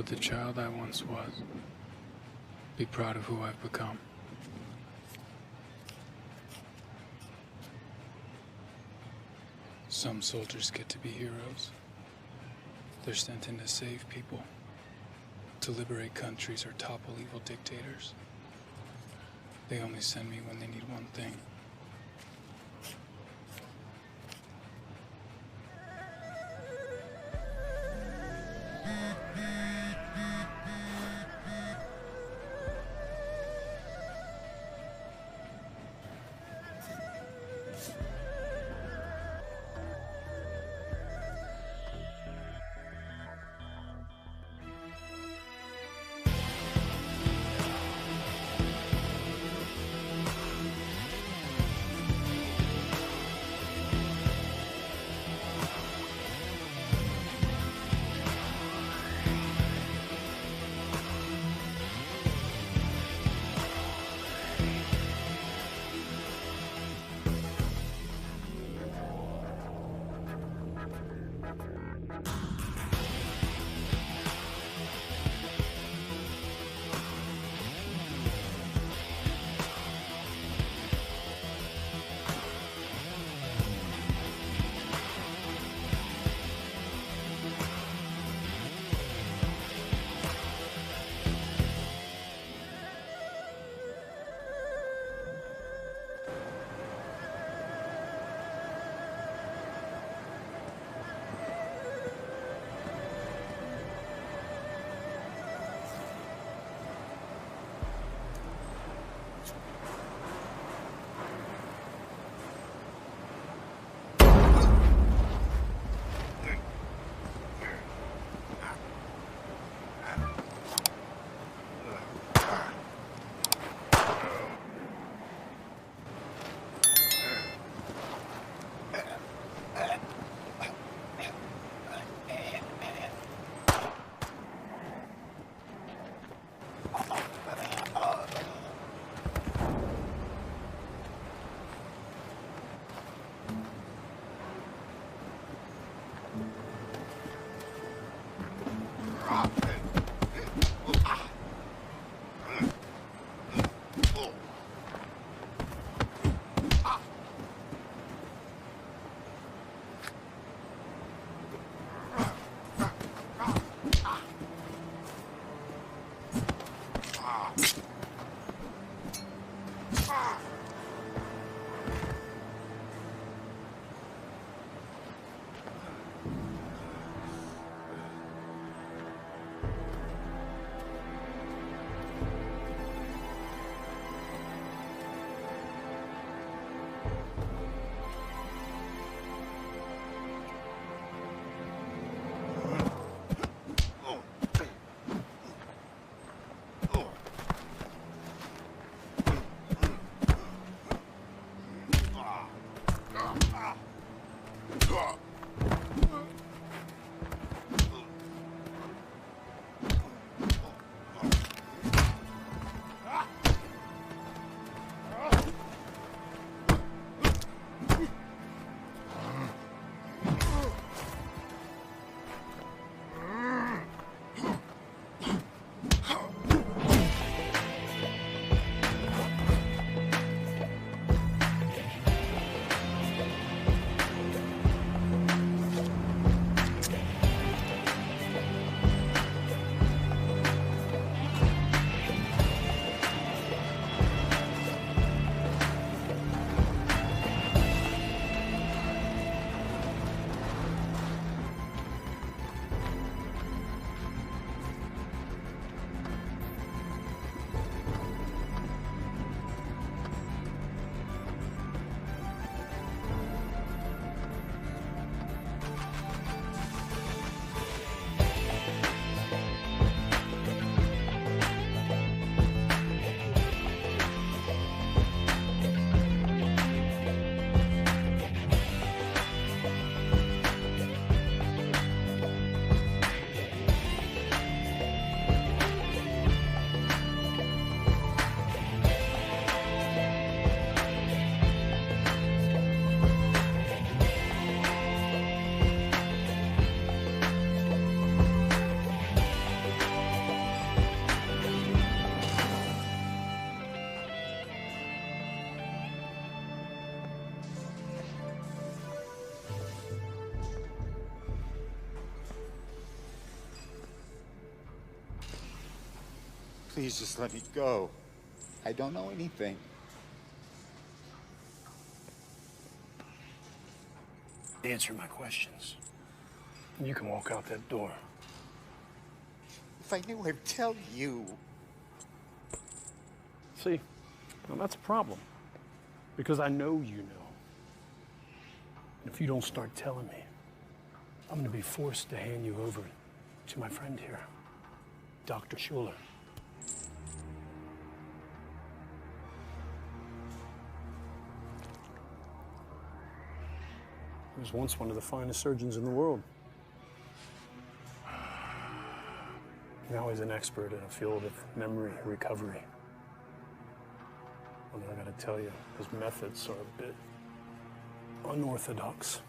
with the child I once was. Be proud of who I've become. Some soldiers get to be heroes. They're sent in to save people, to liberate countries or topple evil dictators. They only send me when they need one thing. Please just let me go. I don't know anything. Answer my questions. You can walk out that door. If I knew, I'd tell you. See, now that's a problem. Because I know you know. And if you don't start telling me, I'm going to be forced to hand you over to my friend here, Dr. Schuler. He was once one of the finest surgeons in the world. Now he's an expert in a field of memory recovery. And I gotta tell you, his methods are a bit unorthodox.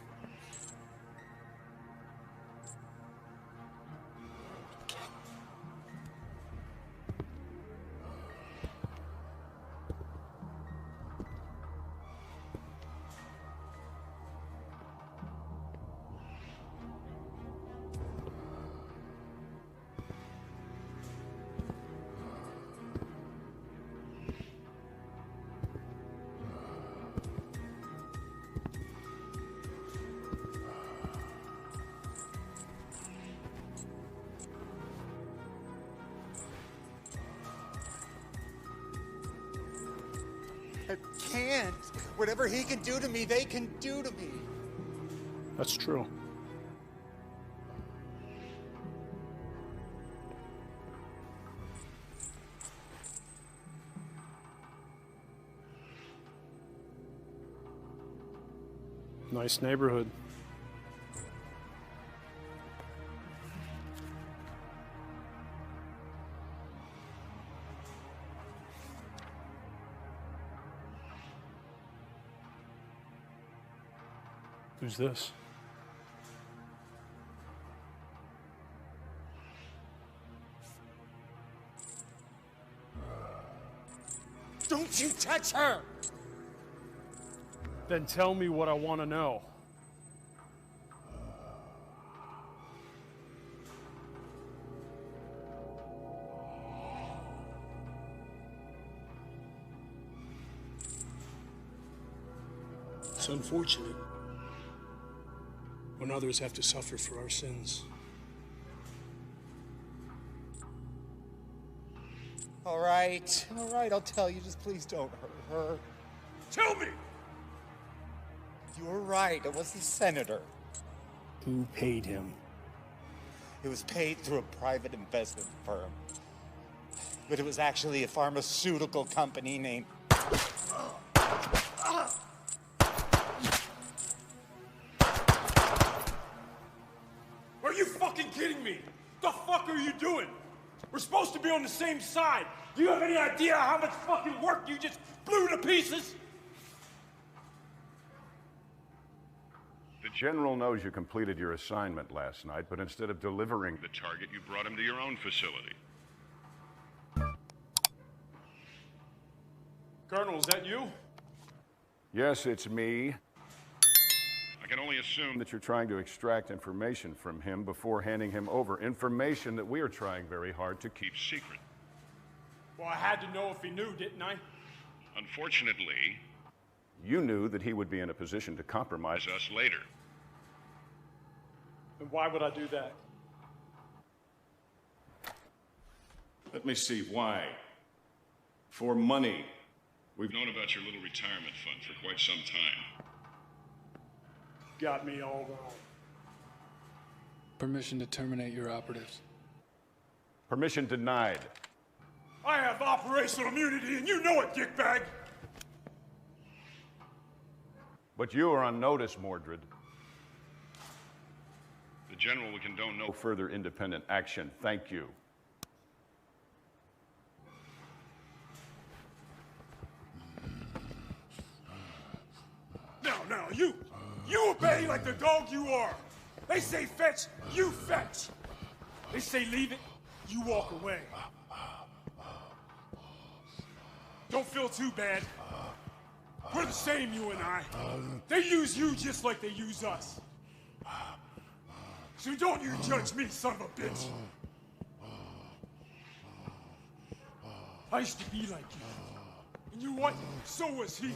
I can't. Whatever he can do to me, they can do to me. That's true. Nice neighborhood. Who's this? Don't you touch her! Then tell me what I want to know. It's unfortunate when others have to suffer for our sins. All right, I'll tell you. Just please don't hurt her. Tell me! You were right. It was the senator. Who paid him? It was paid through a private investment firm. But it was actually a pharmaceutical company named... Are you fucking kidding me? The fuck are you doing? We're supposed to be on the same side. Do you have any idea how much fucking work you just blew to pieces? The General knows you completed your assignment last night, but instead of delivering the target, you brought him to your own facility. Colonel, is that you? Yes, it's me. I can only assume that you're trying to extract information from him before handing him over. Information that we are trying very hard to keep secret. Well, I had to know if he knew, didn't I? Unfortunately, you knew that he would be in a position to compromise us later. And why would I do that? Let me see, why? For money. We've known about your little retirement fund for quite some time. Got me all wrong. Permission to terminate your operatives. Permission denied. I have operational immunity, and you know it, dickbag! But you are on notice, Mordred. The General will condone no further independent action. Thank you. Now, you obey like the dog you are. They say fetch, you fetch. They say leave it, you walk away. Don't feel too bad. We're the same, you and I. They use you just like they use us. So don't you judge me, son of a bitch. I used to be like you. And you know what? So was he.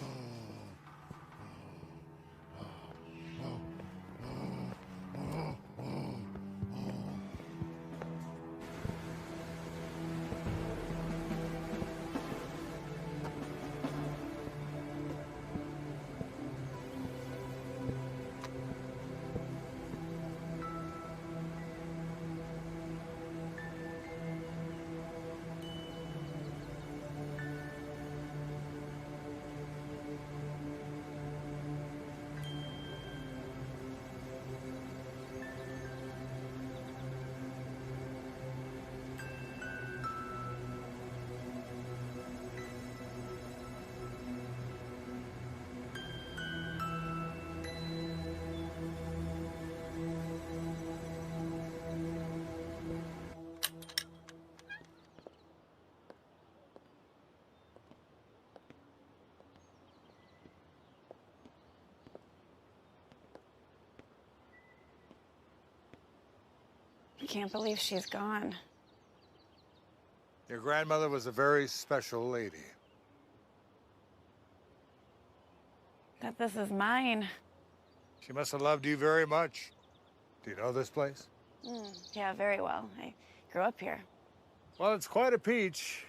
I can't believe she's gone. Your grandmother was a very special lady. That this is mine. She must have loved you very much. Do you know this place? Yeah, very well. I grew up here. Well, it's quite a peach.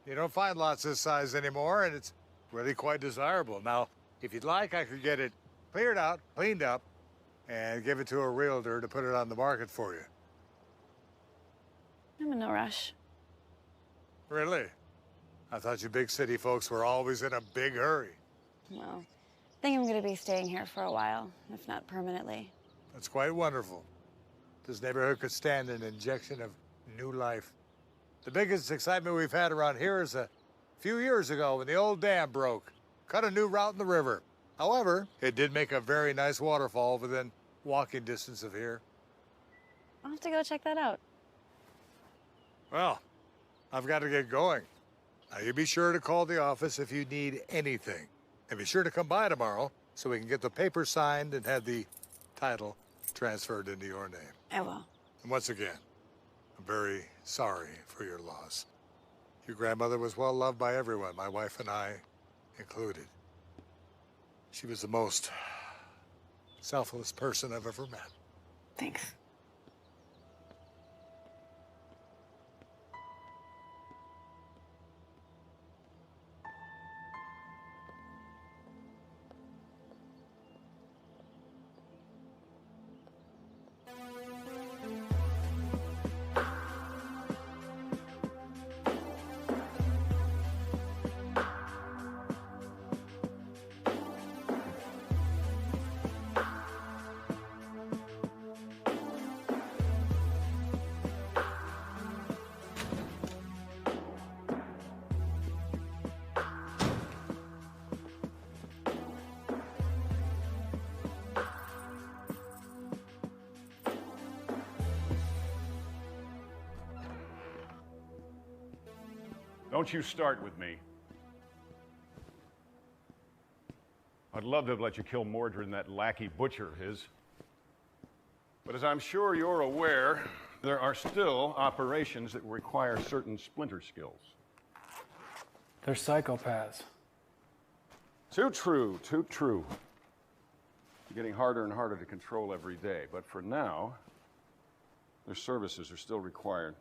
You don't find lots this size anymore, and it's really quite desirable. Now, if you'd like, I could get it cleared out, cleaned up, and give it to a realtor to put it on the market for you. I'm in no rush. Really? I thought you big city folks were always in a big hurry. Well, I think I'm gonna be staying here for a while, if not permanently. That's quite wonderful. This neighborhood could stand an injection of new life. The biggest excitement we've had around here is a few years ago when the old dam broke. Cut a new route in the river. However, it did make a very nice waterfall within walking distance of here. I'll have to go check that out. Well, I've got to get going. Now, you be sure to call the office if you need anything. And be sure to come by tomorrow so we can get the paper signed and have the title transferred into your name. I will. And once again, I'm very sorry for your loss. Your grandmother was well loved by everyone, my wife and I included. She was the most selfless person I've ever met. Thanks. Don't you start with me. I'd love to have let you kill Mordred and that lackey butcher of his. But as I'm sure you're aware, there are still operations that require certain splinter skills. They're psychopaths. Too true, too true. They're getting harder and harder to control every day, but for now, their services are still required.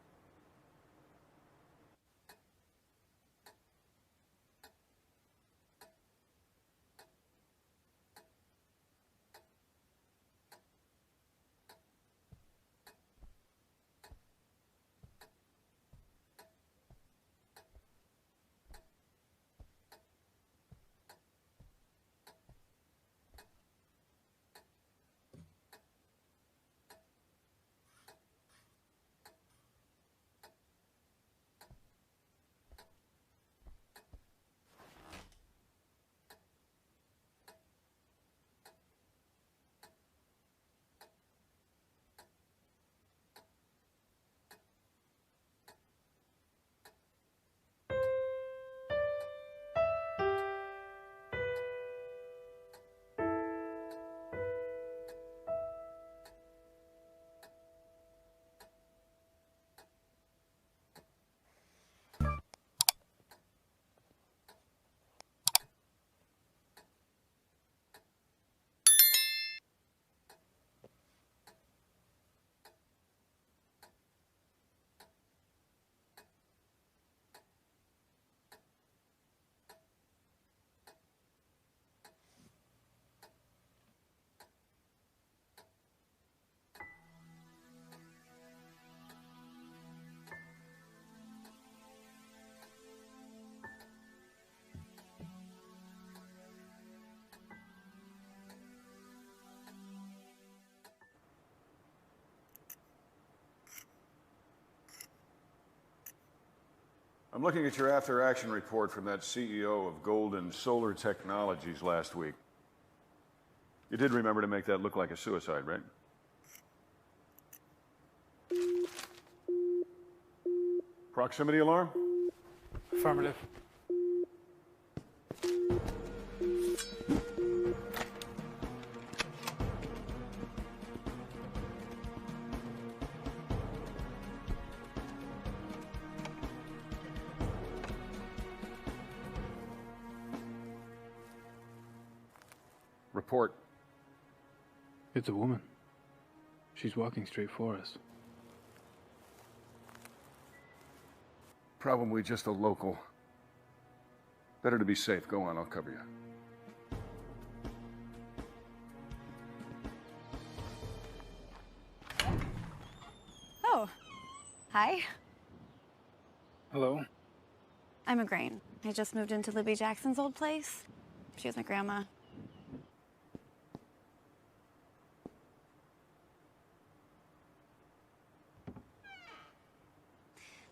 I'm looking at your after-action report from that CEO of Golden Solar Technologies last week. You did remember to make that look like a suicide, right? Proximity alarm? Affirmative. Report. It's a woman. She's walking straight for us. Probably just a local. Better to be safe. Go on, I'll cover you. Oh, hi. Hello? I'm Igraine. I just moved into Libby Jackson's old place. She was my grandma.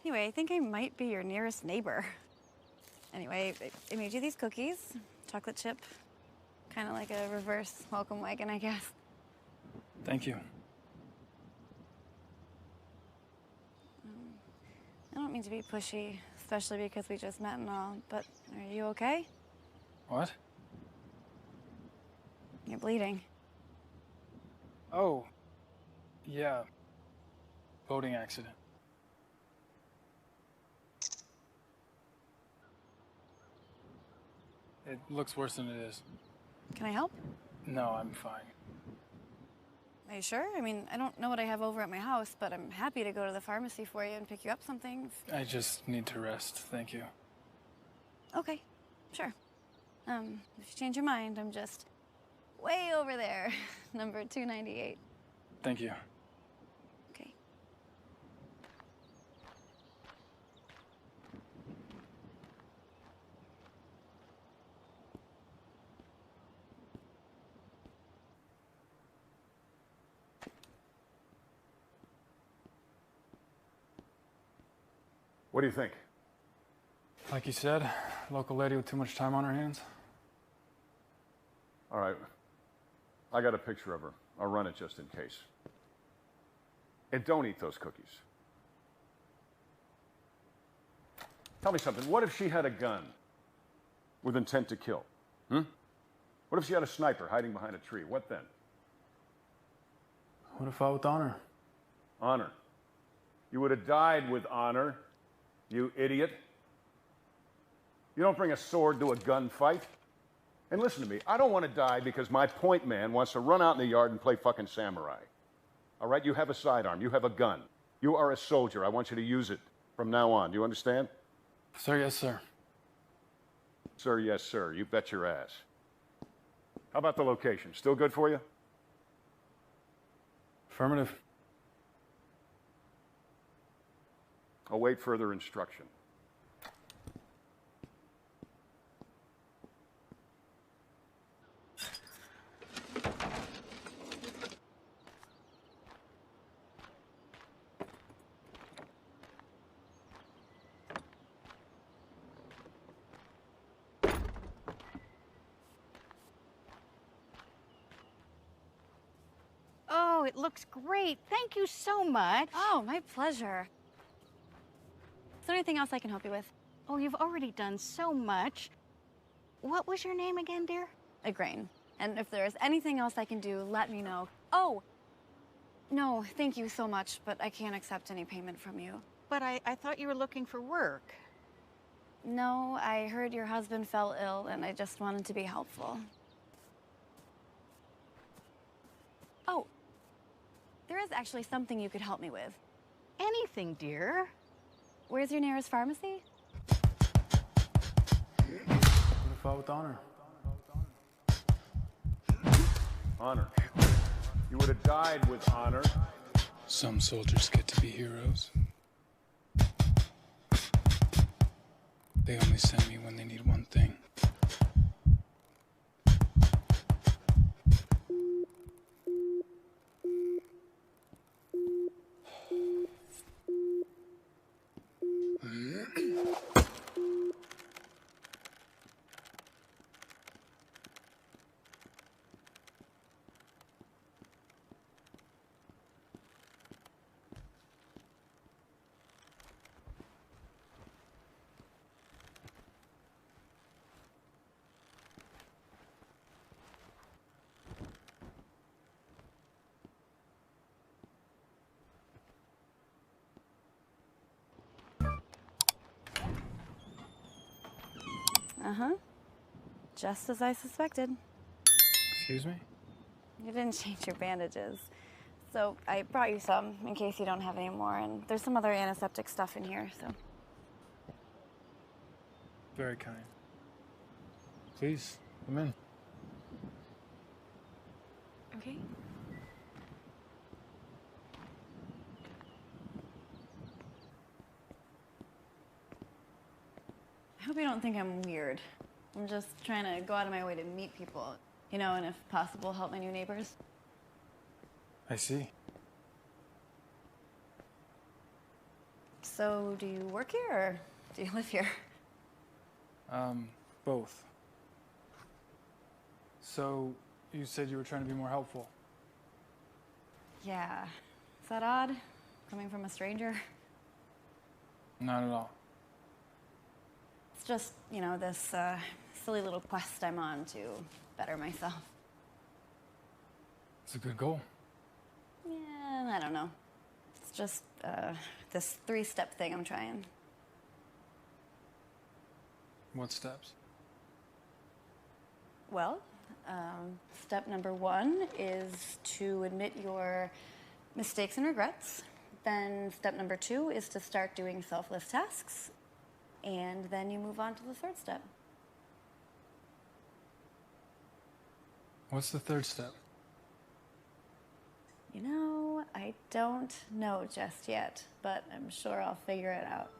Anyway, I think I might be your nearest neighbor. Anyway, I made you these cookies, chocolate chip, kind of like a reverse welcome wagon, I guess. Thank you. I don't mean to be pushy, especially because we just met and all, but are you okay? What? You're bleeding. Oh. Yeah. Boating accident. It looks worse than it is. Can I help? No, I'm fine. Are you sure? I mean, I don't know what I have over at my house, but I'm happy to go to the pharmacy for you and pick you up something. I just need to rest, thank you. Okay, sure. If you change your mind, I'm just way over there, number 298. Thank you. Okay. What do you think? Like you said, local lady with too much time on her hands. All right. I got a picture of her. I'll run it just in case. And don't eat those cookies. Tell me something. What if she had a gun with intent to kill? What if she had a sniper hiding behind a tree? What then? Would have fought with honor. Honor. You would have died with honor, you idiot. You don't bring a sword to a gunfight. And listen to me, I don't want to die because my point man wants to run out in the yard and play fucking samurai. All right, you have a sidearm, you have a gun. You are a soldier. I want you to use it from now on. Do you understand? Sir, yes, sir. Sir, yes, sir. You bet your ass. How about the location? Still good for you? Affirmative. Await further instruction. Oh, it looks great. Thank you so much. Oh, my pleasure. Is there anything else I can help you with? Oh, you've already done so much. What was your name again, dear? Igraine. And if there's anything else I can do, let me know. Oh! No, thank you so much, but I can't accept any payment from you. But I thought you were looking for work. No, I heard your husband fell ill, and I just wanted to be helpful. Oh, there is actually something you could help me with. Anything, dear. Where's your nearest pharmacy? Would have fought with honor. Honor. You would have died with honor. Some soldiers get to be heroes. They only send me when they need one thing. Uh-huh. Just as I suspected. Excuse me? You didn't change your bandages. So I brought you some in case you don't have any more, and there's some other antiseptic stuff in here, so. Very kind. Please, come in. Okay. I hope you don't think I'm weird. I'm just trying to go out of my way to meet people, you know, and if possible, help my new neighbors. I see. So, do you work here, or do you live here? Both. So, you said you were trying to be more helpful. Yeah. Is that odd? Coming from a stranger? Not at all. It's just, you know, this silly little quest I'm on to better myself. It's a good goal. Yeah, I don't know. It's just this 3-step thing I'm trying. What steps? Well, step number 1 is to admit your mistakes and regrets. Then step number 2 is to start doing selfless tasks. And then you move on to the 3rd step. What's the 3rd step? You know, I don't know just yet, but I'm sure I'll figure it out.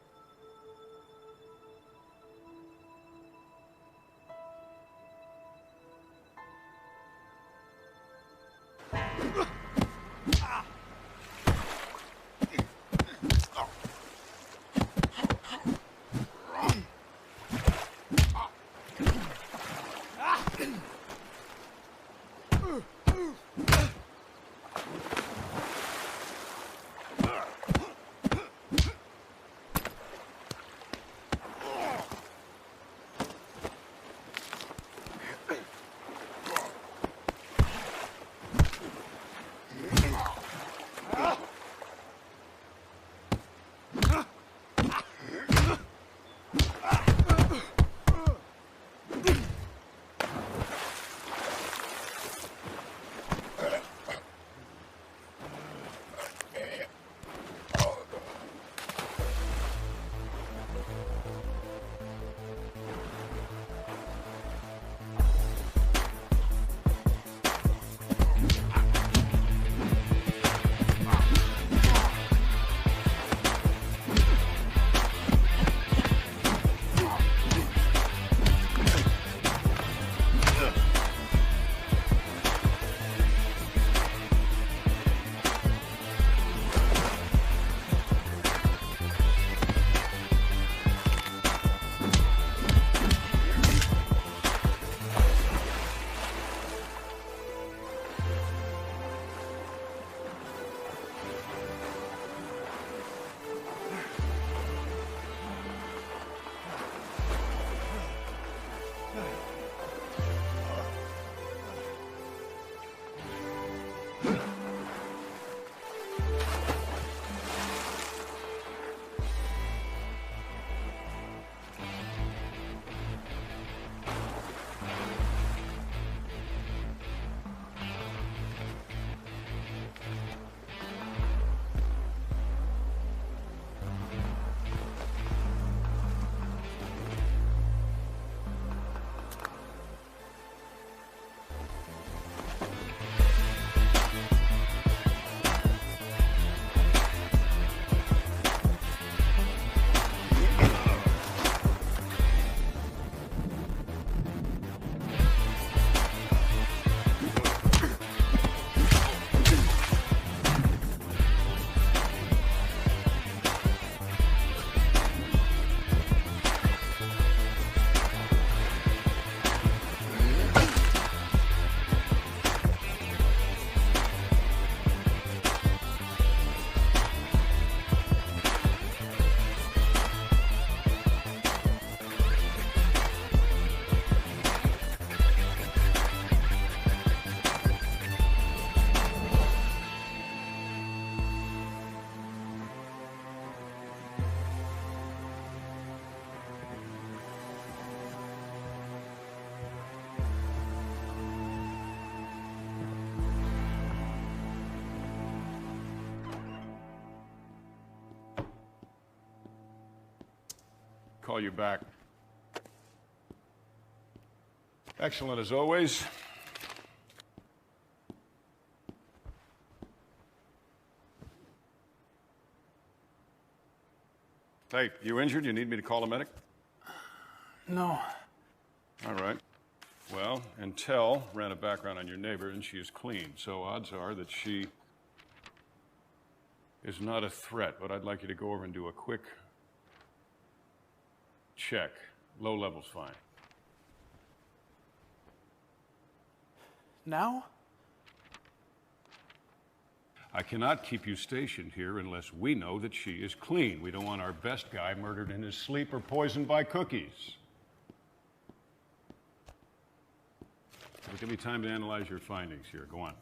call you back. Excellent as always. Hey, you injured? You need me to call a medic? No. All right. Well, Intel ran a background on your neighbor, and she is clean, so odds are that she is not a threat, but I'd like you to go over and do a quick check. Low level's fine. Now? I cannot keep you stationed here unless we know that she is clean. We don't want our best guy murdered in his sleep or poisoned by cookies. So give me time to analyze your findings here. Go on.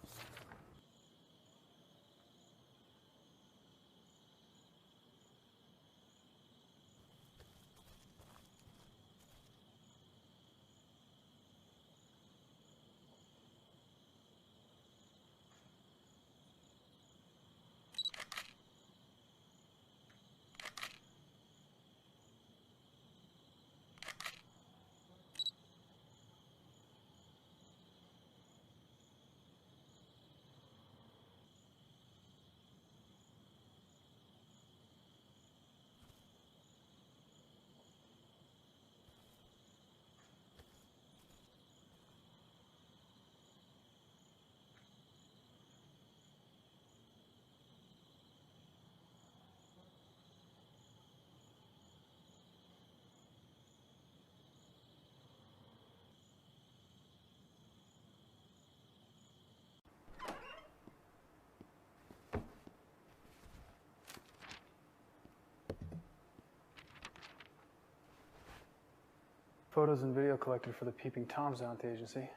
Photos and video collected for the Peeping Toms down at the agency.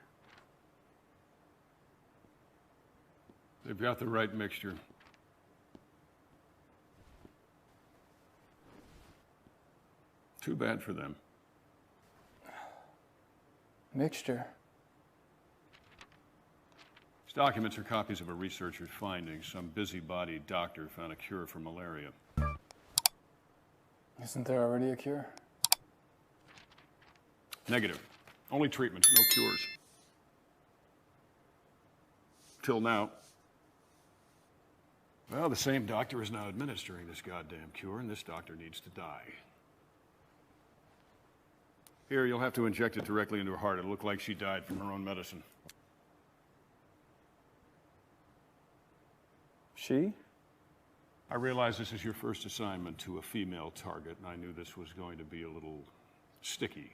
They've got the right mixture. Too bad for them. Mixture? These documents are copies of a researcher's findings. Some busybody doctor found a cure for malaria. Isn't there already a cure? Negative. Only treatments, no cures. Till now. Well, the same doctor is now administering this goddamn cure, and this doctor needs to die. Here, you'll have to inject it directly into her heart. It'll look like she died from her own medicine. She? I realize this is your first assignment to a female target, and I knew this was going to be a little sticky.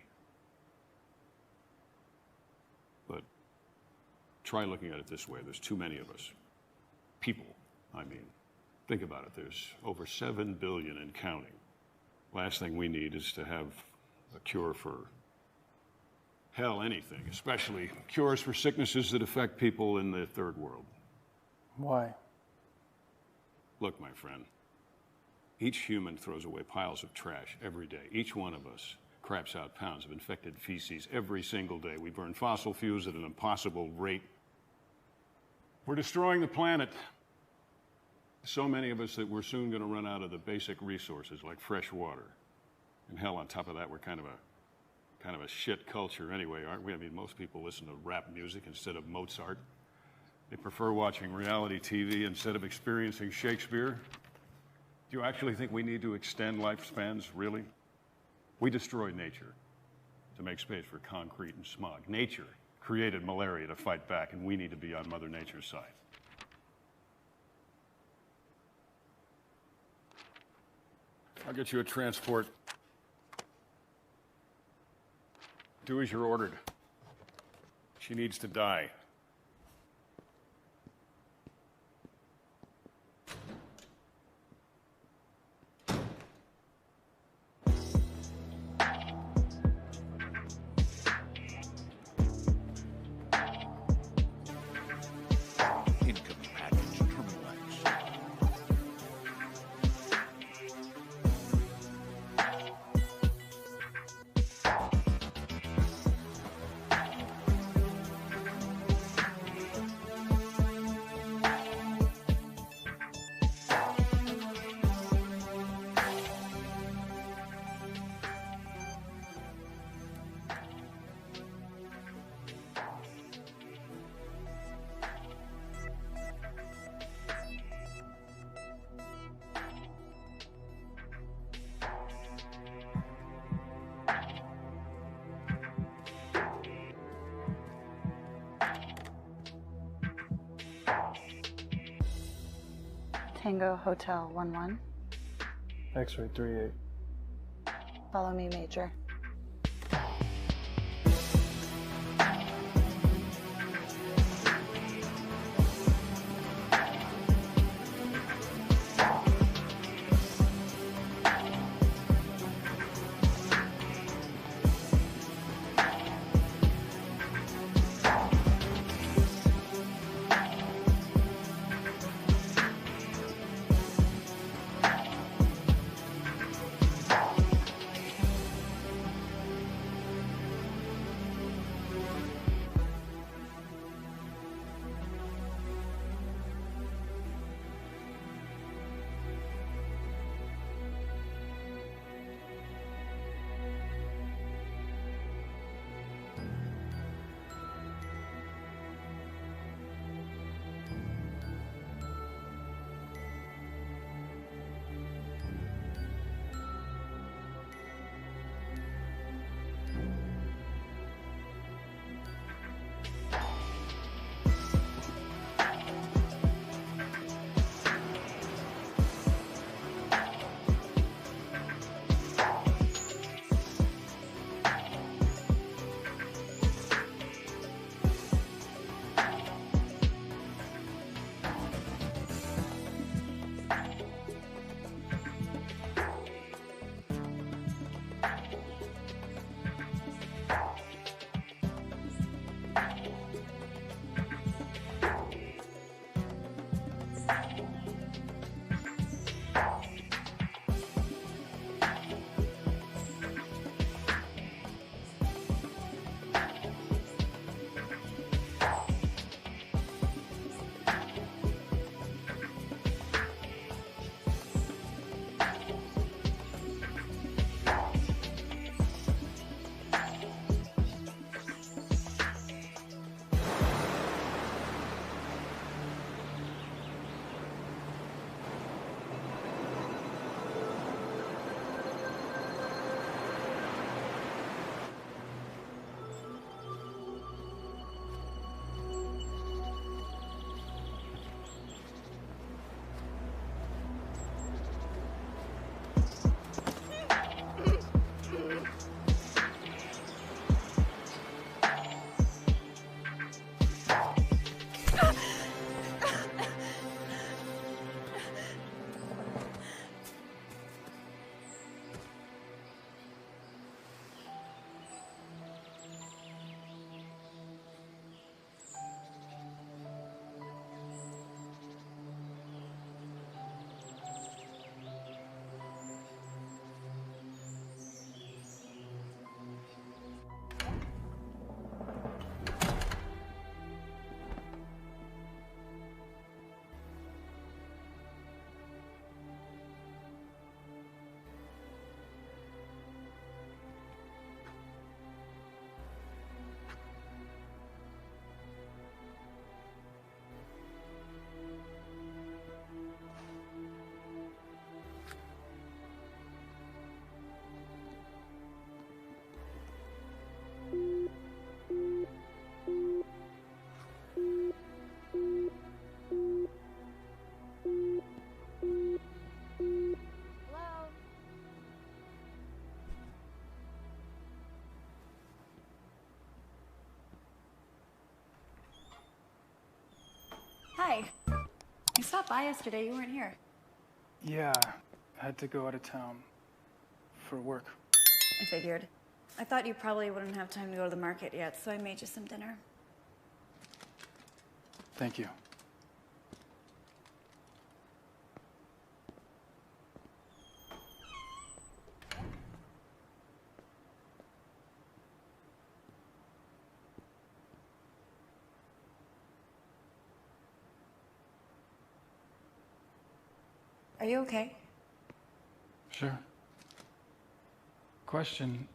But try looking at it this way. There's too many of us. People, I mean. Think about it. There's over 7 billion and counting. Last thing we need is to have a cure for, hell, anything, especially cures for sicknesses that affect people in the third world. Why? Look, my friend, each human throws away piles of trash every day. Each one of us craps out pounds of infected feces every single day. We burn fossil fuels at an impossible rate. We're destroying the planet. So many of us that we're soon going to run out of the basic resources like fresh water. And hell, on top of that, we're kind of a shit culture anyway, aren't we? I mean, most people listen to rap music instead of Mozart. They prefer watching reality TV instead of experiencing Shakespeare. Do you actually think we need to extend lifespans, really? We destroyed nature to make space for concrete and smog. Nature created malaria to fight back, and we need to be on Mother Nature's side. I'll get you a transport. Do as you're ordered. She needs to die. Incoming package terminalized. Tango Hotel 11. X-ray 38. Follow me, Major. Hi. You stopped by yesterday. You weren't here. Yeah, I had to go out of town for work. I figured. I thought you probably wouldn't have time to go to the market yet, so I made you some dinner. Thank you. Are you okay? Sure. Question.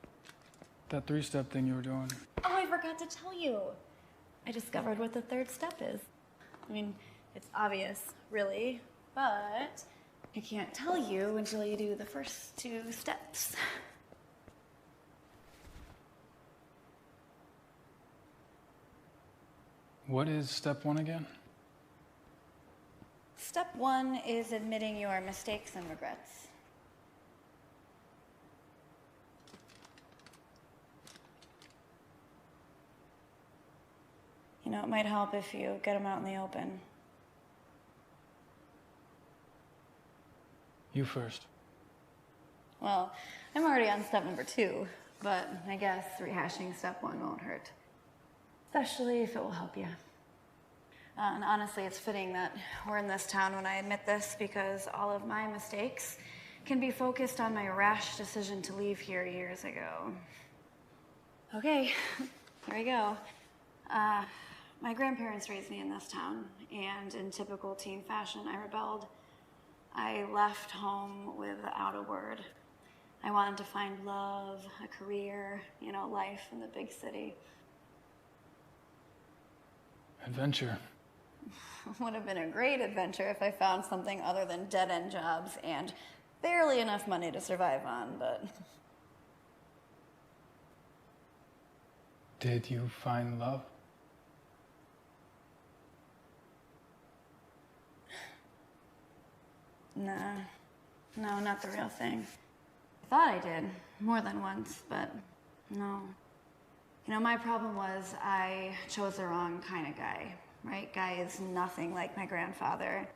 That three-step thing you were doing. Oh, I forgot to tell you. I discovered what the third step is. I mean, it's obvious, really, but I can't tell you until you do the first two steps. What is step one again? Step 1 is admitting your mistakes and regrets. You know, it might help if you get them out in the open. You first. Well, I'm already on step number 2, but I guess rehashing step 1 won't hurt. Especially if it will help you. And honestly, it's fitting that we're in this town when I admit this, because all of my mistakes can be focused on my rash decision to leave here years ago. Okay, here we go. My grandparents raised me in this town, and in typical teen fashion, I rebelled. I left home without a word. I wanted to find love, a career, life in the big city. Adventure. Would have been a great adventure if I found something other than dead-end jobs and barely enough money to survive on, but... Did you find love? Nah. No, not the real thing. I thought I did, more than once, but no. My problem was I chose the wrong kind of guy, right? Guy is nothing like my grandfather.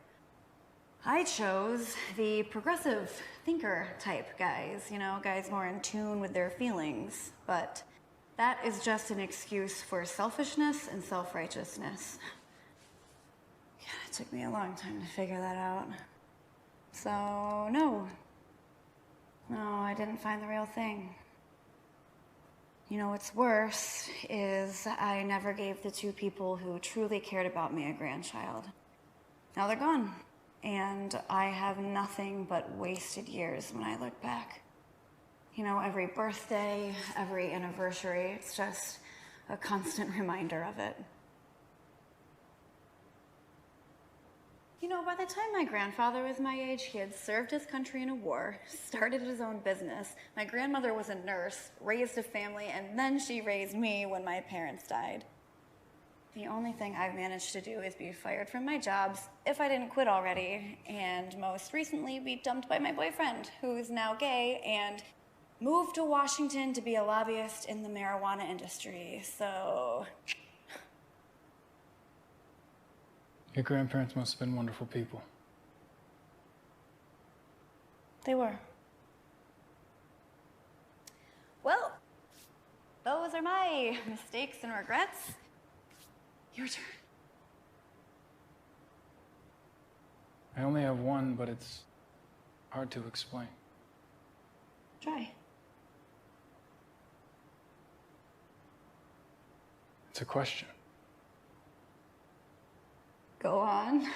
I chose the progressive thinker type guys, guys more in tune with their feelings, but that is just an excuse for selfishness and self-righteousness. Yeah, it took me a long time to figure that out. So, no, I didn't find the real thing. What's worse is I never gave the 2 people who truly cared about me a grandchild. Now they're gone, and I have nothing but wasted years when I look back. Every birthday, every anniversary, it's just a constant reminder of it. By the time my grandfather was my age, he had served his country in a war, started his own business. My grandmother was a nurse, raised a family, and then she raised me when my parents died. The only thing I've managed to do is be fired from my jobs, if I didn't quit already, and most recently be dumped by my boyfriend, who's now gay, and moved to Washington to be a lobbyist in the marijuana industry, so... Your grandparents must have been wonderful people. They were. Well, those are my mistakes and regrets. Your turn. I only have one, but it's hard to explain. Try. It's a question. Go on.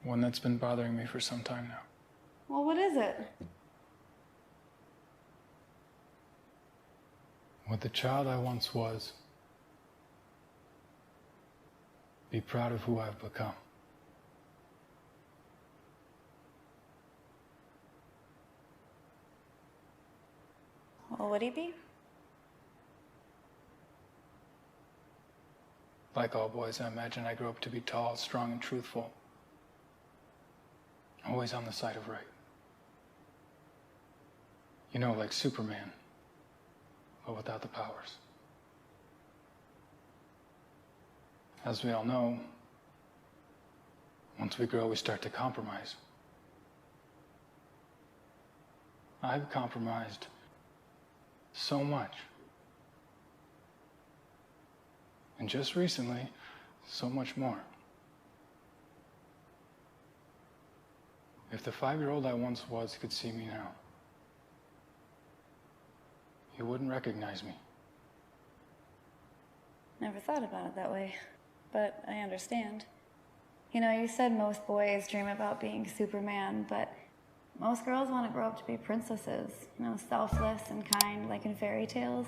One that's been bothering me for some time now. Well, what is it? Would the child I once was be proud of who I've become? Well, would he be? Like all boys, I imagine I grew up to be tall, strong, and truthful. Always on the side of right. Like Superman, but without the powers. As we all know, once we grow, we start to compromise. I've compromised so much. And just recently, so much more. If the 5-year-old I once was could see me now, he wouldn't recognize me. Never thought about it that way, but I understand. You said most boys dream about being Superman, but most girls want to grow up to be princesses, selfless and kind, like in fairy tales.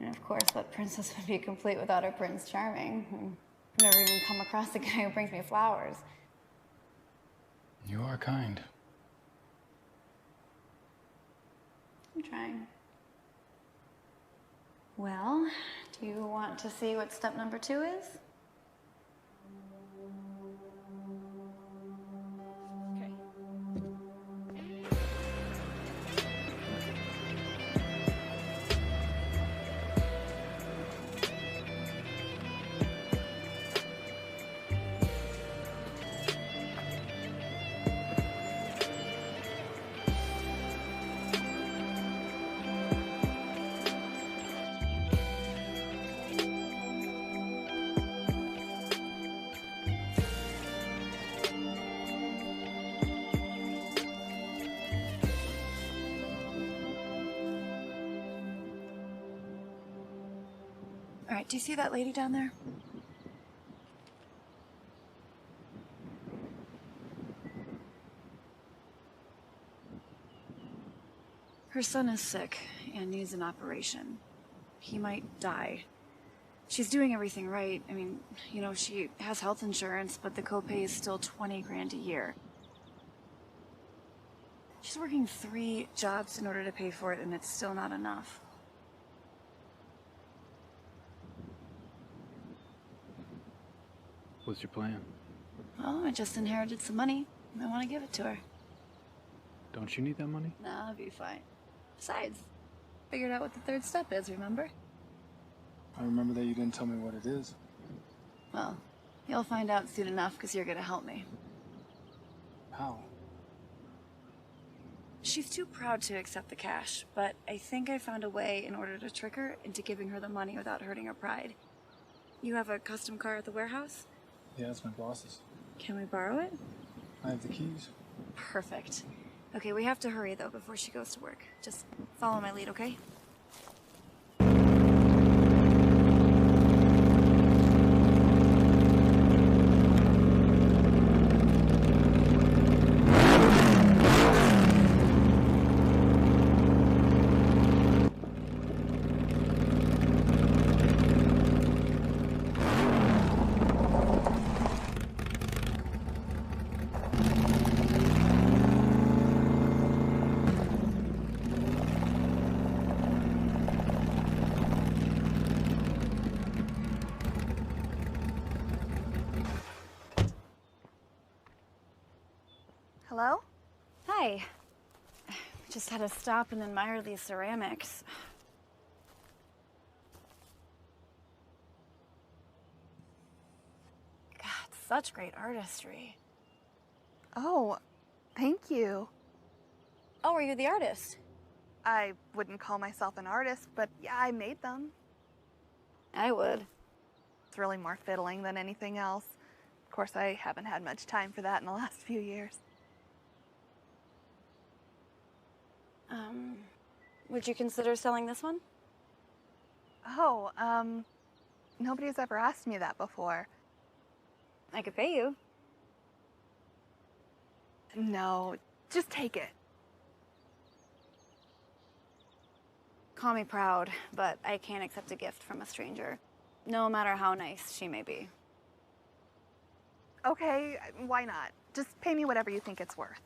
And of course, what princess would be complete without her Prince Charming? I've never even come across a guy who brings me flowers. You are kind. I'm trying. Well, do you want to see what step number 2 is? All right, do you see that lady down there? Her son is sick and needs an operation. He might die. She's doing everything right. I mean, you know, she has health insurance, but the copay is still 20 grand a year. She's working 3 jobs in order to pay for it, and it's still not enough. What's your plan? Well, I just inherited some money. I want to give it to her. Don't you need that money? Nah, I'll be fine. Besides, figured out what the 3rd step is, remember? I remember that you didn't tell me what it is. Well, you'll find out soon enough because you're gonna help me. How? She's too proud to accept the cash, but I think I found a way in order to trick her into giving her the money without hurting her pride. You have a custom car at the warehouse? Yeah, it's my boss's. Can we borrow it? I have the keys. Perfect. Okay, we have to hurry though before she goes to work. Just follow my lead, okay? Hello? Hi. Just had to stop and admire these ceramics. God, such great artistry. Oh, thank you. Oh, are you the artist? I wouldn't call myself an artist, but yeah, I made them. I would. It's really more fiddling than anything else. Of course, I haven't had much time for that in the last few years. Would you consider selling this one? Oh, nobody's ever asked me that before. I could pay you. No, just take it. Call me proud, but I can't accept a gift from a stranger, no matter how nice she may be. Okay, why not? Just pay me whatever you think it's worth.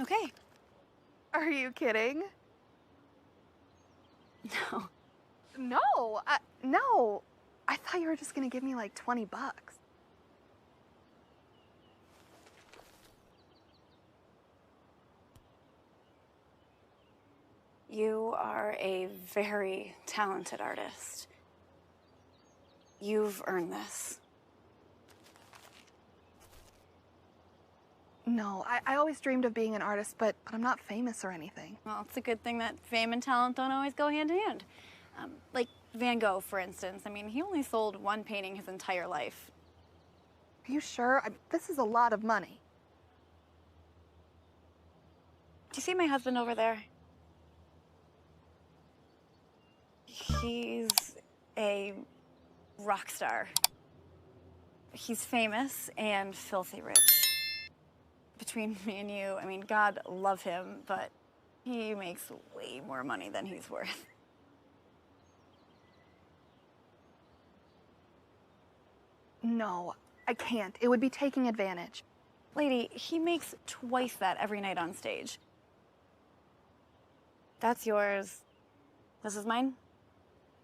Okay. Are you kidding? No. No, no. I thought you were just gonna give me like 20 bucks. You are a very talented artist. You've earned this. No, I always dreamed of being an artist, but I'm not famous or anything. Well, it's a good thing that fame and talent don't always go hand in hand. Like Van Gogh, for instance. I mean, he only sold 1 painting his entire life. Are you sure? This is a lot of money. Do you see my husband over there? He's a rock star. He's famous and filthy rich. Between me and you, I mean, God love him, but he makes way more money than he's worth. No, I can't. It would be taking advantage. Lady, he makes twice that every night on stage. That's yours. This is mine.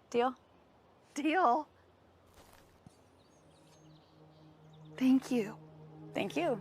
Deal? Deal. Thank you. Thank you.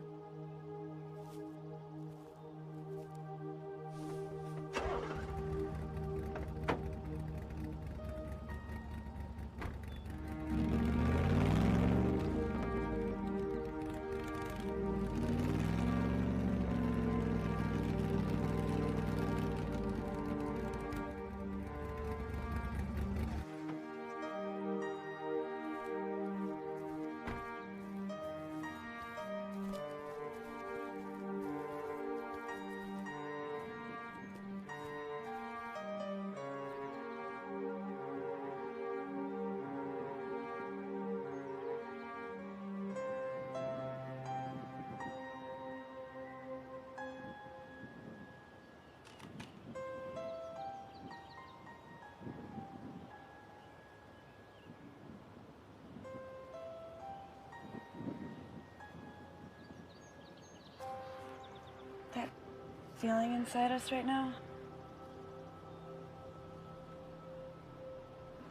feeling inside us right now?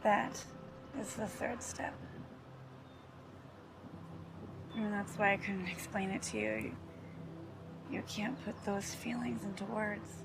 That is the third step. And that's why I couldn't explain it to you. You can't put those feelings into words.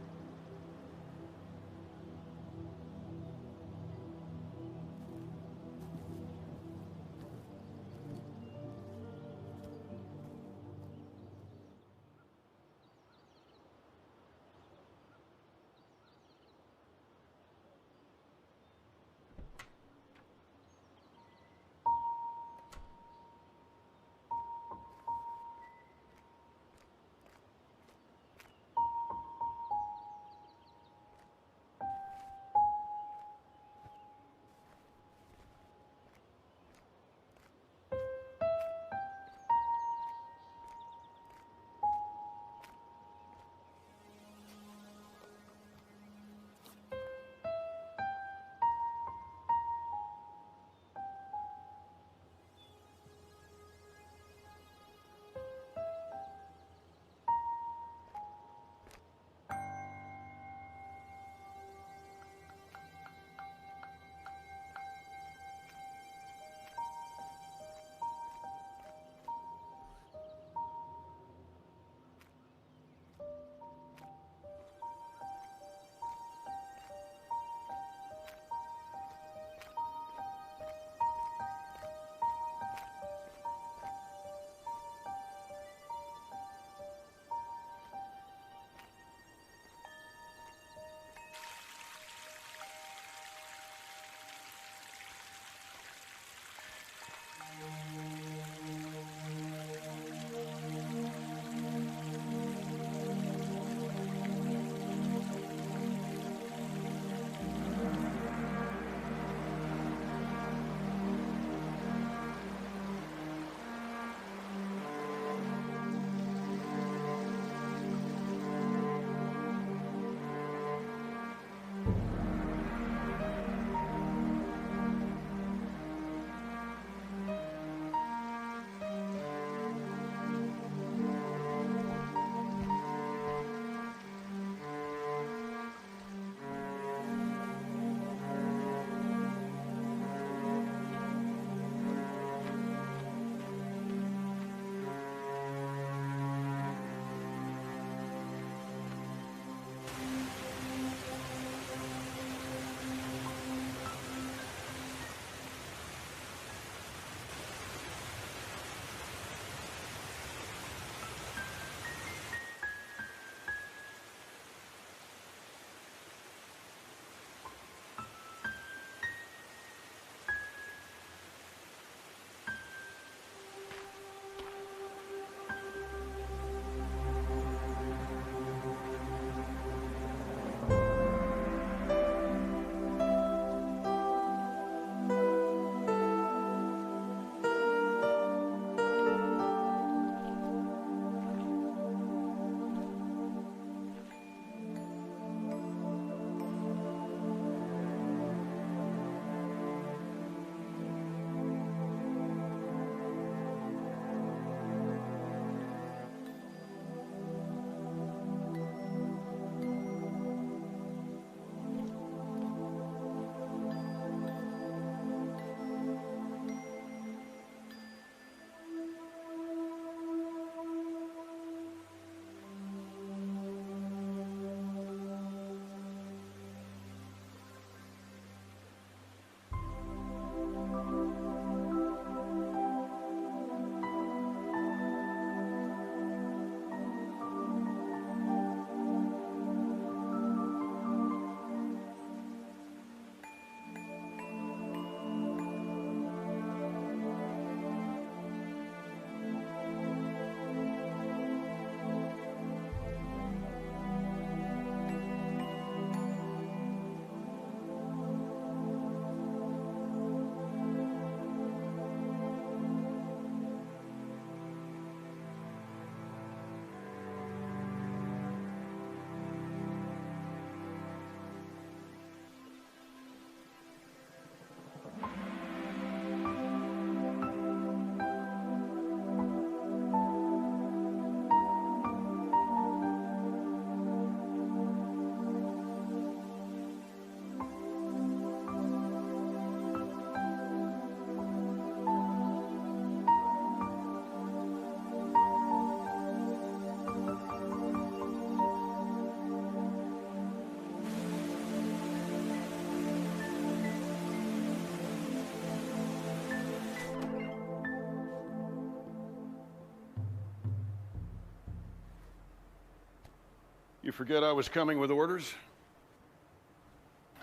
You forget I was coming with orders?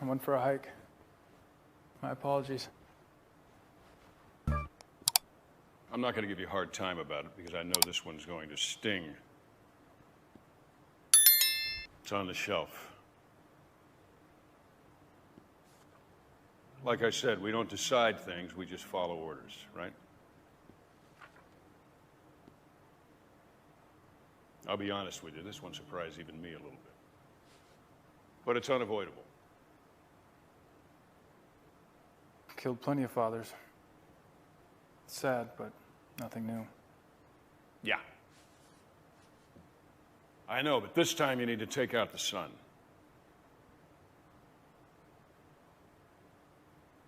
I went for a hike. My apologies. I'm not going to give you a hard time about it because I know this one's going to sting. It's on the shelf. Like I said, we don't decide things, we just follow orders, right? I'll be honest with you, this one surprised even me a little bit. But it's unavoidable. Killed plenty of fathers. It's sad, but nothing new. Yeah. I know, but this time you need to take out the son.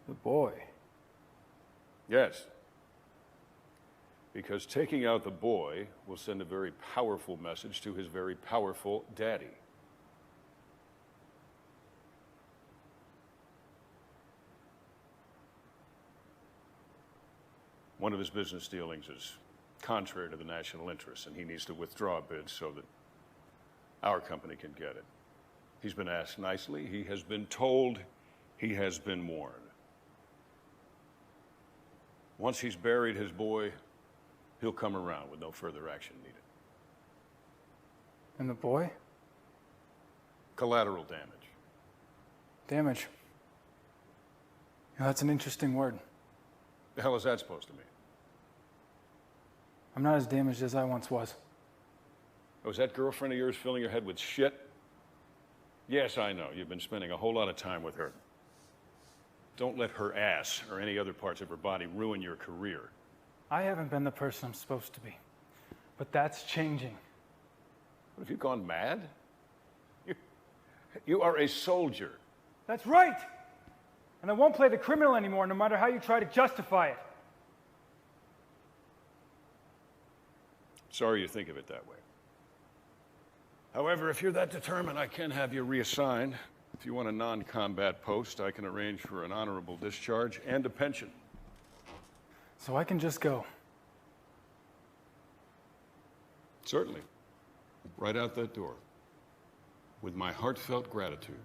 The boy. Yes. Because taking out the boy will send a very powerful message to his very powerful daddy. One of his business dealings is contrary to the national interest, and he needs to withdraw a bid so that our company can get it. He's been asked nicely. He has been told. He has been warned. Once he's buried his boy, he'll come around with no further action needed. And the boy? Collateral damage. Damage. Yeah, that's an interesting word. The hell is that supposed to mean? I'm not as damaged as I once was. Was that girlfriend of yours filling your head with shit? Yes, I know. You've been spending a whole lot of time with her. Don't let her ass or any other parts of her body ruin your career. I haven't been the person I'm supposed to be. But that's changing. What, have you gone mad? You are a soldier. That's right! And I won't play the criminal anymore, no matter how you try to justify it. Sorry you think of it that way. However, if you're that determined, I can have you reassigned. If you want a non-combat post, I can arrange for an honorable discharge and a pension. So I can just go? Certainly. Right out that door. With my heartfelt gratitude.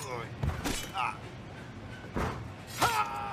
Sorry. Ah. Ha!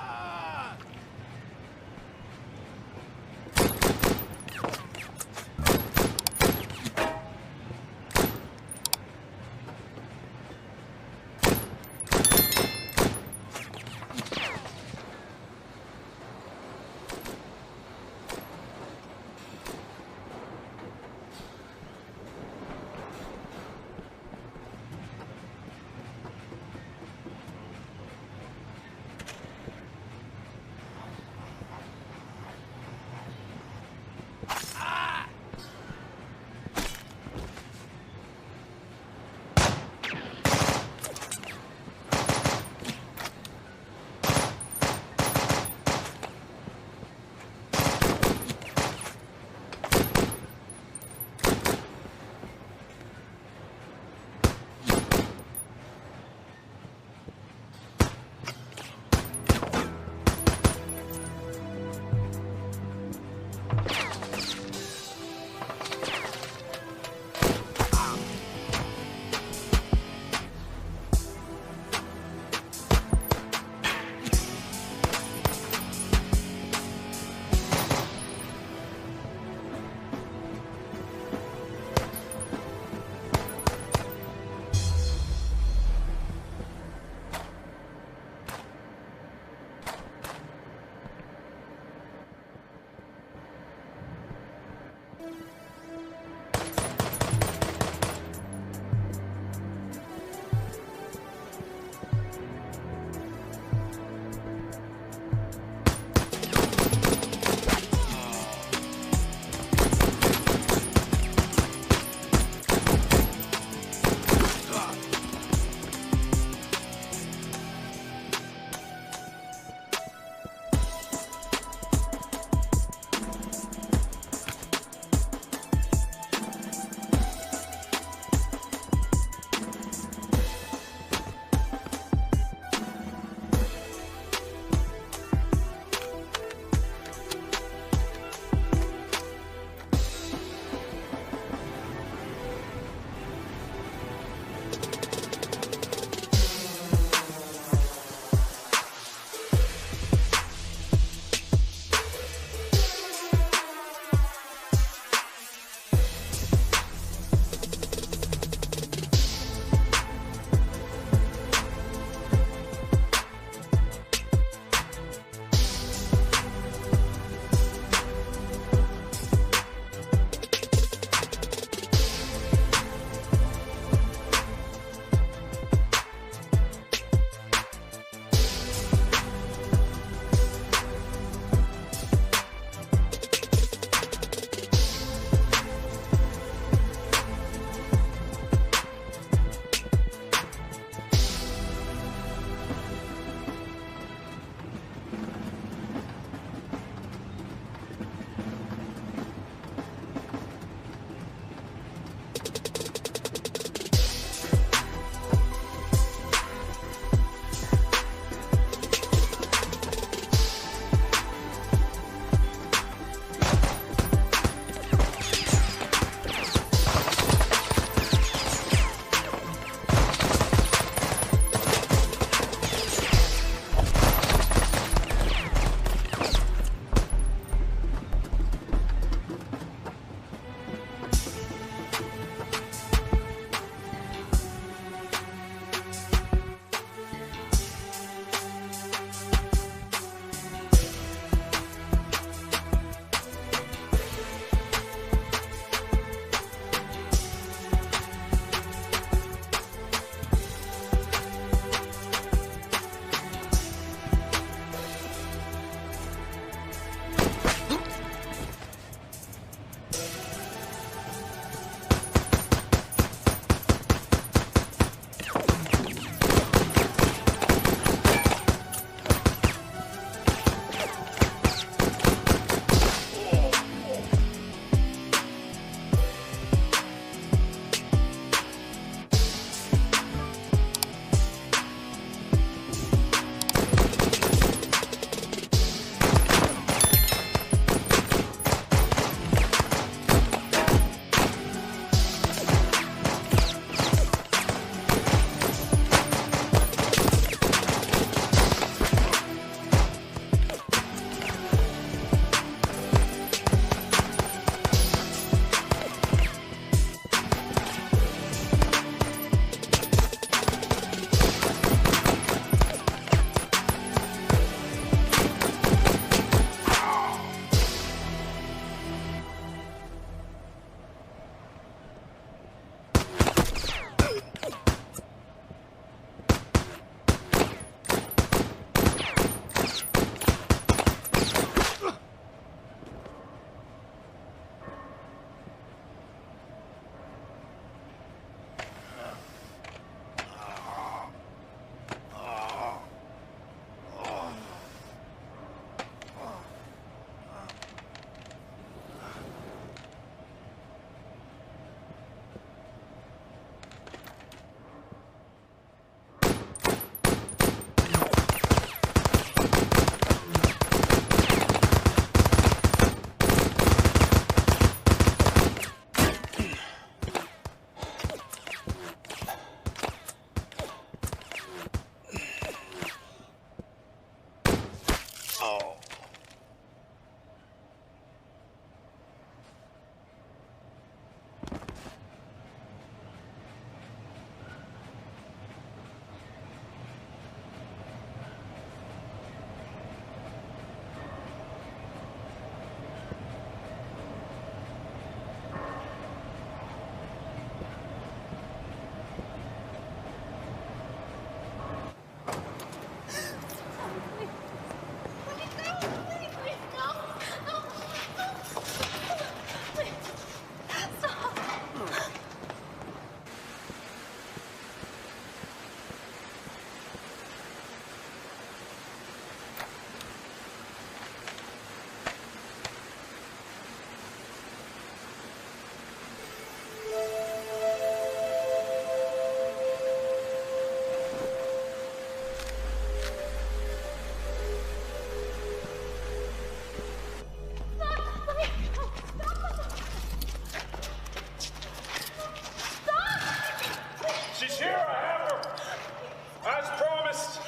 As promised.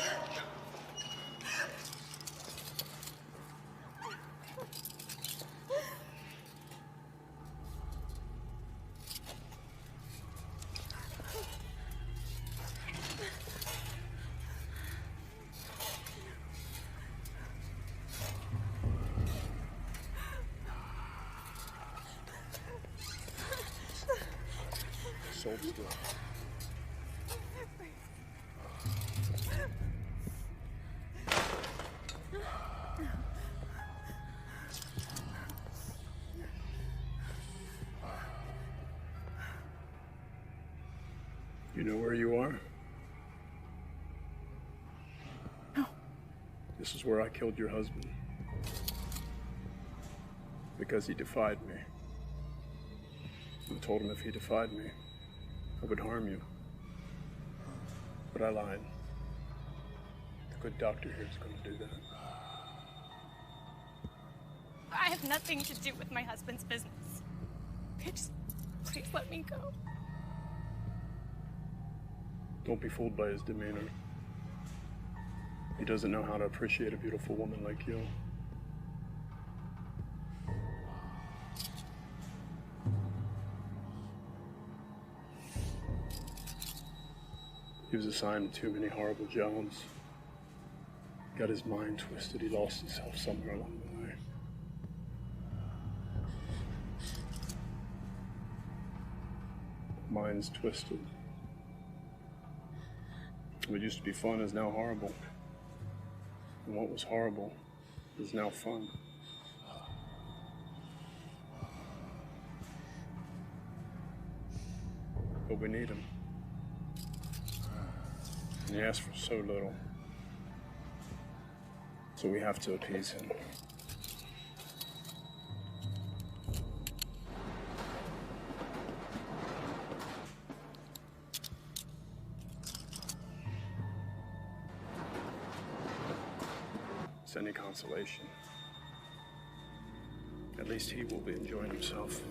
Sold still. You know where you are? No. This is where I killed your husband. Because he defied me. I told him if he defied me, I would harm you. But I lied. The good doctor here is going to do that. I have nothing to do with my husband's business. Please let me go. Don't be fooled by his demeanor. He doesn't know how to appreciate a beautiful woman like you. He was assigned to too many horrible jobs. Got his mind twisted. He lost himself somewhere along the way. Mind's twisted. What used to be fun is now horrible. And what was horrible is now fun. But we need him. And he asked for so little. So we have to appease him. It's any consolation. At least he will be enjoying himself.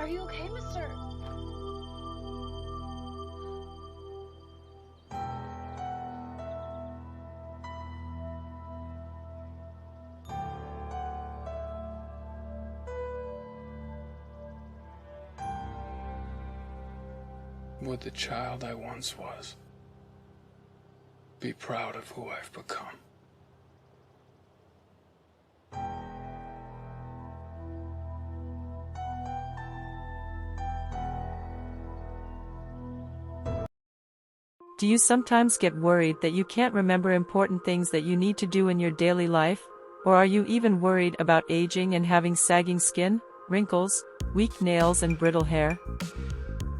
Are you okay, mister? Would the child I once was be proud of who I've become? Do you sometimes get worried that you can't remember important things that you need to do in your daily life? Or are you even worried about aging and having sagging skin, wrinkles, weak nails and brittle hair?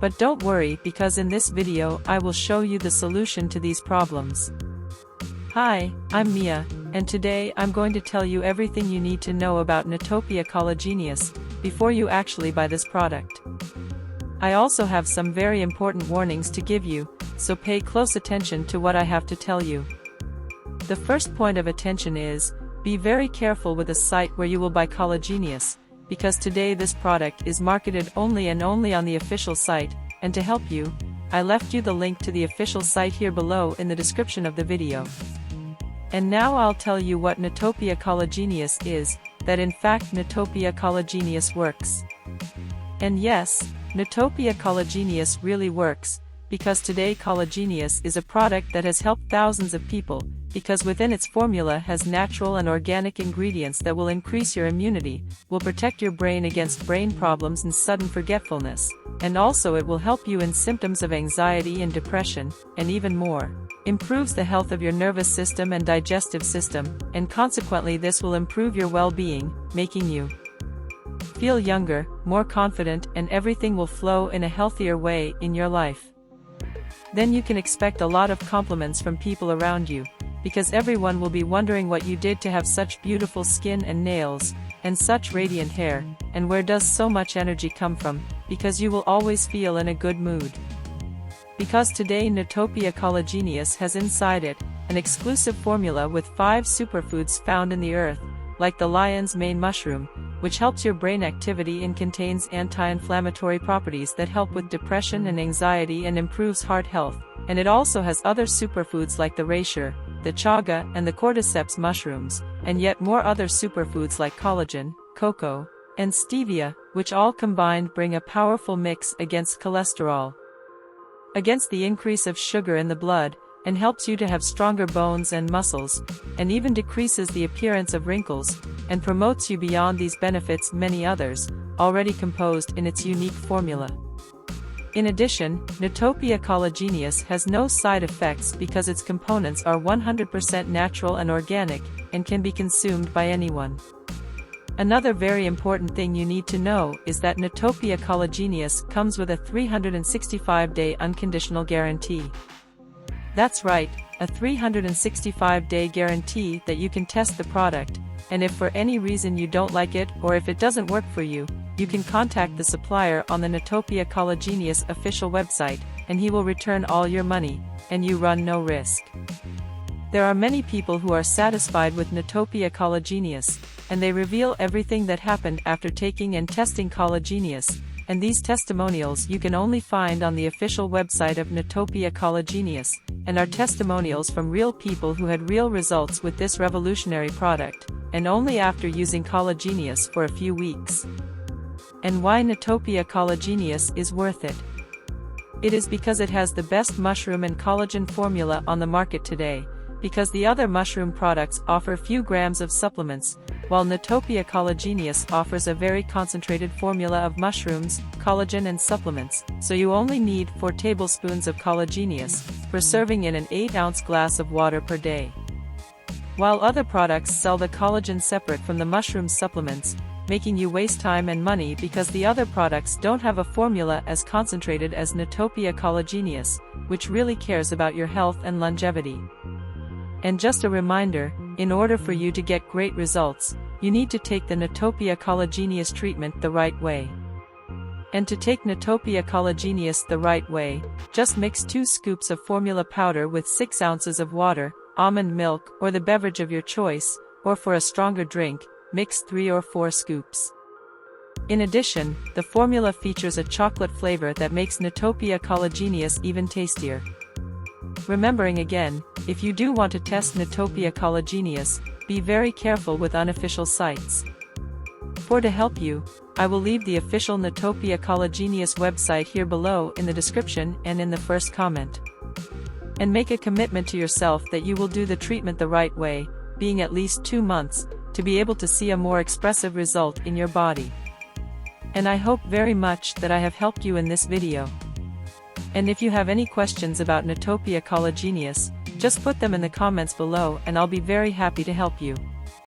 But don't worry, because in this video I will show you the solution to these problems. Hi, I'm Mia, and today I'm going to tell you everything you need to know about Natopia Collagenous before you actually buy this product. I also have some very important warnings to give you, so pay close attention to what I have to tell you. The first point of attention is, be very careful with a site where you will buy Collagenous, because today this product is marketed only on the official site, and to help you, I left you the link to the official site here below in the description of the video. And now I'll tell you what Natopia Collagenous is, that in fact Natopia Collagenous works. And yes, Natopia Collagenous really works, because today Collagenous is a product that has helped thousands of people, because within its formula has natural and organic ingredients that will increase your immunity, will protect your brain against brain problems and sudden forgetfulness, and also it will help you in symptoms of anxiety and depression, and even more. Improves the health of your nervous system and digestive system, and consequently this will improve your well-being, making you feel younger, more confident, and everything will flow in a healthier way in your life. Then you can expect a lot of compliments from people around you, because everyone will be wondering what you did to have such beautiful skin and nails, and such radiant hair, and where does so much energy come from, because you will always feel in a good mood. Because today Natopia Collagenous has inside it an exclusive formula with 5 superfoods found in the earth, like the lion's mane mushroom, which helps your brain activity and contains anti-inflammatory properties that help with depression and anxiety and improves heart health, and it also has other superfoods like the reishi, the chaga and the cordyceps mushrooms, and yet more other superfoods like collagen, cocoa, and stevia, which all combined bring a powerful mix against cholesterol, against the increase of sugar in the blood, and helps you to have stronger bones and muscles, and even decreases the appearance of wrinkles, and promotes you beyond these benefits many others, already composed in its unique formula. In addition, Natopia Collagenous has no side effects because its components are 100% natural and organic, and can be consumed by anyone. Another very important thing you need to know is that Natopia Collagenous comes with a 365-day unconditional guarantee. That's right, a 365-day guarantee that you can test the product, and if for any reason you don't like it or if it doesn't work for you, you can contact the supplier on the Natopia Collagenous official website, and he will return all your money, and you run no risk. There are many people who are satisfied with Natopia Collagenous, and they reveal everything that happened after taking and testing Collagenous, and these testimonials you can only find on the official website of Natopia Collagenous, and are testimonials from real people who had real results with this revolutionary product, and only after using Collagenous for a few weeks. And why Natopia Collagenous is worth it? It is because it has the best mushroom and collagen formula on the market today, because the other mushroom products offer few grams of supplements, while Natopia Collagenous offers a very concentrated formula of mushrooms, collagen and supplements, so you only need 4 tablespoons of Collagenous for serving in an 8-ounce glass of water per day. While other products sell the collagen separate from the mushroom supplements, making you waste time and money because the other products don't have a formula as concentrated as Natopia Collagenous, which really cares about your health and longevity. And just a reminder, in order for you to get great results, you need to take the Natopia Collagenous treatment the right way. And to take Natopia Collagenous the right way, just mix 2 scoops of formula powder with 6 ounces of water, almond milk or the beverage of your choice, or for a stronger drink, mix 3 or 4 scoops. In addition, the formula features a chocolate flavor that makes Natopia Collagenous even tastier. Remembering again, if you do want to test Natopia Collagenous, be very careful with unofficial sites. To help you, I will leave the official Natopia Collagenous website here below in the description and in the first comment. And make a commitment to yourself that you will do the treatment the right way, being at least 2 months, to be able to see a more expressive result in your body. And I hope very much that I have helped you in this video. And if you have any questions about Natopia Collagenous, just put them in the comments below and I'll be very happy to help you.